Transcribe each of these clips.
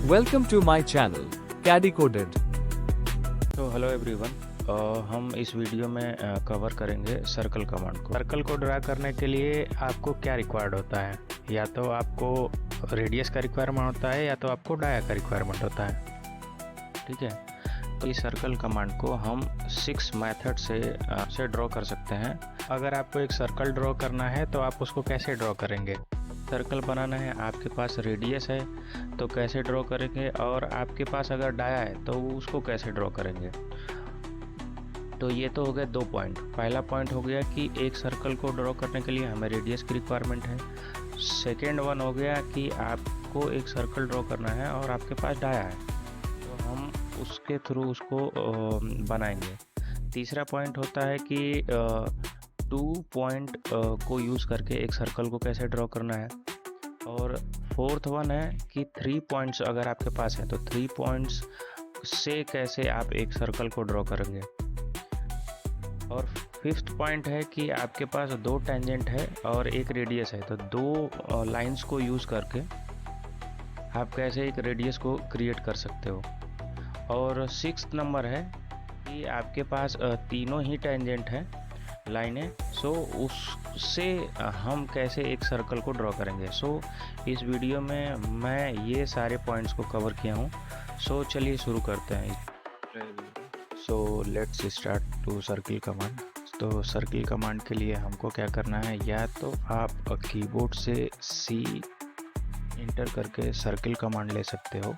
Welcome to my channel, Caddy Coded. तो hello everyone, हम इस वीडियो में कवर करेंगे सर्कल कमांड को। सर्कल को ड्रा करने के लिए आपको क्या रिक्वायर्ड होता है, या तो आपको रेडियस का रिक्वायरमेंट होता है या तो आपको डाया का रिक्वायरमेंट होता है। ठीक है, तो इस सर्कल कमांड को हम 6 मेथड से ड्रॉ कर सकते हैं। अगर आपको एक सर्कल ड्रॉ करना है तो आप उसको कैसे ड्रॉ करेंगे, सर्कल बनाना है, आपके पास रेडियस है तो कैसे ड्रॉ करेंगे, और आपके पास अगर डाया है तो उसको कैसे ड्रॉ करेंगे। तो ये तो हो गए 2 पॉइंट। पहला पॉइंट हो गया कि एक सर्कल को ड्रॉ करने के लिए हमें रेडियस की रिक्वायरमेंट है। सेकेंड वन हो गया कि आपको एक सर्कल ड्रॉ करना है और आपके पास डाया है, तो हम उसके थ्रू उसको बनाएंगे। तीसरा पॉइंट होता है कि 2 पॉइंट को यूज़ करके एक सर्कल को कैसे ड्रॉ करना है। और फोर्थ वन है कि 3 पॉइंट्स अगर आपके पास है तो 3 पॉइंट्स से कैसे आप एक सर्कल को ड्रॉ करेंगे। और फिफ्थ पॉइंट है कि आपके पास 2 टेंजेंट है और एक रेडियस है, तो 2 लाइंस को यूज़ करके आप कैसे एक रेडियस को क्रिएट कर सकते हो। और सिक्स्थ नंबर है कि आपके पास तीनों ही टेंजेंट है लाइनें, सो उससे हम कैसे एक सर्कल को ड्रॉ करेंगे। सो इस वीडियो में मैं ये सारे पॉइंट्स को कवर किया हूँ। सो चलिए शुरू करते हैं। So let's start to circle command. तो सर्किल कमांड के लिए हमको क्या करना है, या तो आप कीबोर्ड से C इंटर करके सर्किल कमांड ले सकते हो,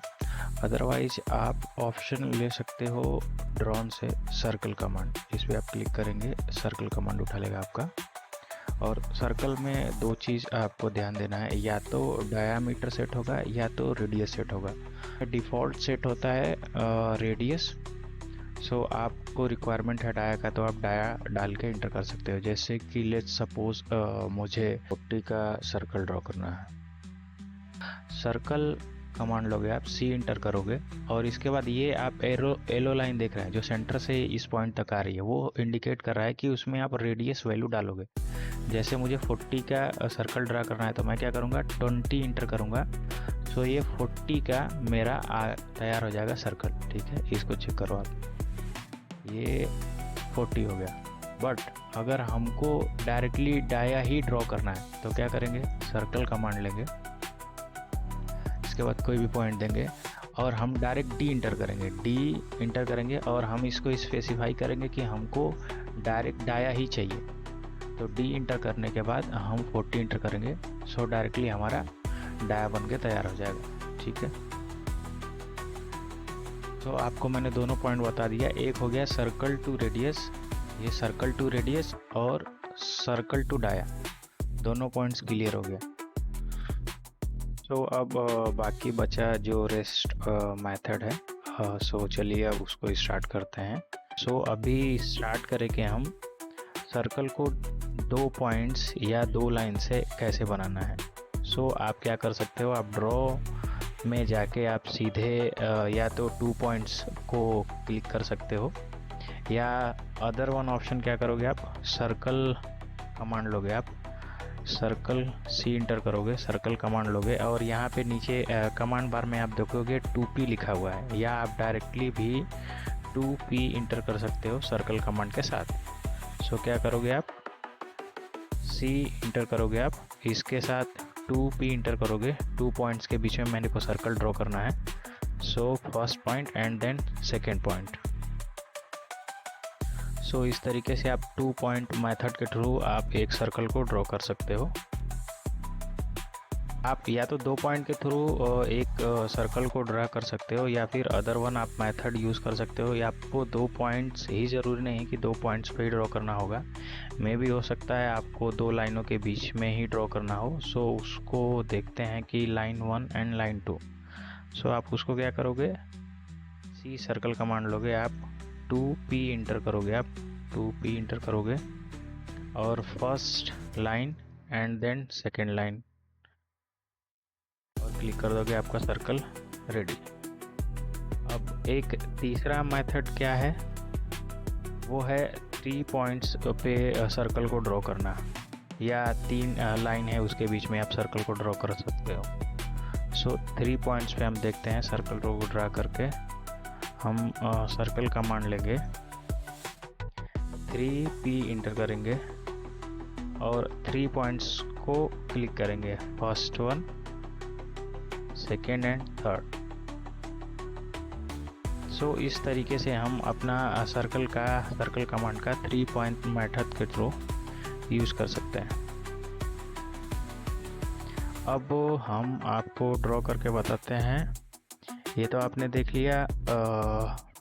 अदरवाइज आप ऑप्शन ले सकते हो ड्रॉन से सर्कल कमांड। इस पर आप क्लिक करेंगे, सर्कल कमांड उठा लेगा आपका। और सर्कल में 2 चीज़ आपको ध्यान देना है, या तो डायामीटर सेट होगा या तो रेडियस सेट होगा। डिफ़ॉल्ट सेट होता है रेडियस। सो आपको रिक्वायरमेंट है डाया का, तो आप डाया डाल के इंटर कर सकते हो। जैसे कि लेट्स सपोज मुझे 40 का सर्कल ड्रॉ करना है। सर्कल कमांड लोगे आप, C इंटर करोगे, और इसके बाद ये आप एलो लाइन देख रहे हैं जो सेंटर से इस पॉइंट तक आ रही है, वो इंडिकेट कर रहा है कि उसमें आप रेडियस वैल्यू डालोगे। जैसे मुझे 40 का सर्कल ड्रा करना है तो मैं क्या करूँगा, 20 इंटर करूँगा। सो ये 40 का मेरा तैयार हो जाएगा सर्कल। ठीक है, इसको चेक करो आप, ये 40 हो गया। बट अगर हमको डायरेक्टली डाया ही ड्रॉ करना है तो क्या करेंगे, सर्कल कमांड लेंगे, इसके बाद कोई भी पॉइंट देंगे और हम डायरेक्ट D इंटर करेंगे। D इंटर करेंगे और हम इसको स्पेसिफाई करेंगे कि हमको डायरेक्ट डाया ही चाहिए। तो D इंटर करने के बाद हम 40 इंटर करेंगे। सो डायरेक्टली हमारा डाया बन के तैयार हो जाएगा। ठीक है, तो आपको मैंने दोनों पॉइंट बता दिया। एक हो गया सर्कल टू रेडियस, ये सर्कल टू रेडियस, और सर्कल टू डाया, दोनों पॉइंट्स क्लियर हो गया। तो अब बाकी बचा जो रेस्ट मेथड है। सो चलिए अब उसको स्टार्ट करते हैं। सो अभी स्टार्ट करेंगे हम सर्कल को 2 पॉइंट्स या 2 लाइन से कैसे बनाना है। सो आप क्या कर सकते हो, आप ड्रॉ में जाके आप सीधे या तो 2 पॉइंट्स को क्लिक कर सकते हो, या अदर वन ऑप्शन क्या करोगे, आप सर्कल कमांड लोगे, आप सर्कल C इंटर करोगे, सर्कल कमांड लोगे, और यहाँ पे नीचे कमांड बार में आप देखोगे 2P लिखा हुआ है, या आप डायरेक्टली भी 2P इंटर कर सकते हो सर्कल कमांड के साथ। सो क्या करोगे, आप C इंटर करोगे, आप इसके साथ 2P इंटर करोगे। 2 पॉइंट्स के बीच में मैंने को सर्कल ड्रॉ करना है। So first point and then second point. So इस तरीके से आप 2 पॉइंट मेथड के थ्रू आप एक सर्कल को ड्रॉ कर सकते हो। आप या तो 2 पॉइंट के थ्रू एक सर्कल को ड्रा कर सकते हो, या फिर अदर वन आप मेथड यूज़ कर सकते हो। या आपको 2 पॉइंट्स ही ज़रूरी नहीं कि 2 पॉइंट्स पे ही ड्रॉ करना होगा, मे भी हो सकता है आपको 2 लाइनों के बीच में ही ड्रॉ करना हो। सो उसको देखते हैं कि लाइन 1 एंड लाइन 2। सो आप उसको क्या करोगे, C सर्कल कमांड लोगे, आप 2P इंटर करोगे, आप 2P इंटर करोगे, और first line and then second line, और क्लिक कर दोगे, आपका सर्कल रेडी। अब एक तीसरा मेथड क्या है, वो है 3 पॉइंट्स पे सर्कल को ड्रॉ करना, या 3 लाइन है उसके बीच में आप सर्कल को ड्रॉ कर सकते हो। सो 3 पॉइंट्स पे हम देखते हैं सर्कल रो को ड्रा करके हम सर्कल कमांड लेंगे, 3P इंटर करेंगे और 3 पॉइंट्स को क्लिक करेंगे, first one, second and third. So इस तरीके से हम अपना सर्कल कमांड का 3 पॉइंट मेथड के थ्रू यूज़ कर सकते हैं। अब हम आपको ड्रॉ करके बताते हैं। ये तो आपने देख लिया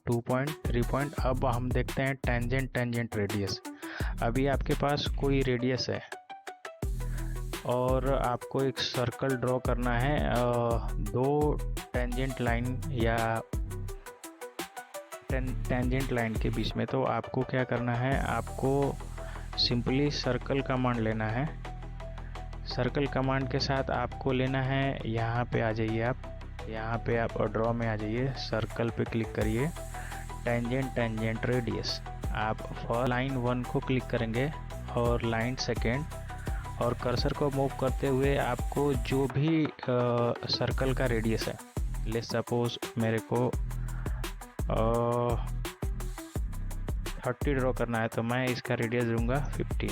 2 पॉइंट 3 पॉइंट। अब हम देखते हैं टेंजेंट रेडियस। अभी आपके पास कोई रेडियस है और आपको एक सर्कल ड्रॉ करना है 2 टेंजेंट लाइन या टेंजेंट लाइन के बीच में। तो आपको क्या करना है, आपको सिंपली सर्कल कमांड लेना है। सर्कल कमांड के साथ आपको लेना है, यहाँ पे आ जाइए आप, यहाँ पे आप ड्रॉ में आ जाइए, सर्कल पे क्लिक करिए, टेंजेंट रेडियस। आप फर्स्ट लाइन 1 को क्लिक करेंगे और लाइन सेकेंड, और कर्सर को मूव करते हुए आपको जो भी सर्कल का रेडियस है, लेट्स सपोज मेरे को 30 ड्रॉ करना है तो मैं इसका रेडियस दूंगा 15।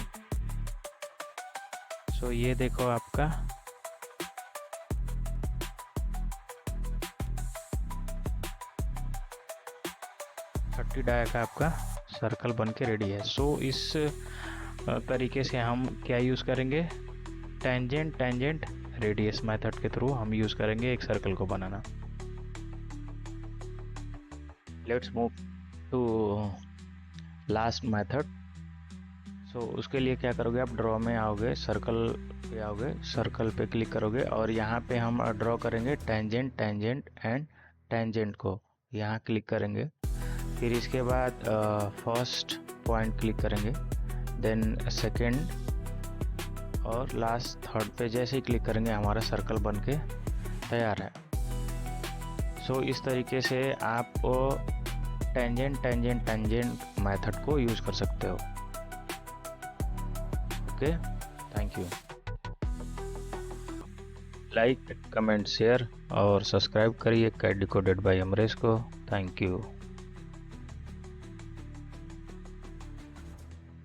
सो ये देखो आपका डाया का आपका सर्कल बन के रेडी है। सो इस तरीके से हम क्या यूज़ करेंगे, टेंजेंट रेडियस मेथड के थ्रू हम यूज़ करेंगे एक सर्कल को बनाना। Let's move to last method. So उसके लिए क्या करोगे, आप ड्रॉ में आओगे, सर्कल पे आओगे, सर्कल पे क्लिक करोगे और यहाँ पे हम ड्रॉ करेंगे टेंजेंट एंड टेंजेंट को, यहाँ क्लिक करेंगे। फिर इसके बाद फर्स्ट पॉइंट क्लिक करेंगे, देन सेकेंड और लास्ट थर्ड पे जैसे ही क्लिक करेंगे हमारा सर्कल बन के तैयार है। सो इस तरीके से आप टेंजेंट मेथड को यूज़ कर सकते हो। Okay, thank you. Like, comment, share और सब्सक्राइब करिए कैड डिकोडेड बाय अमरेश को। Thank you.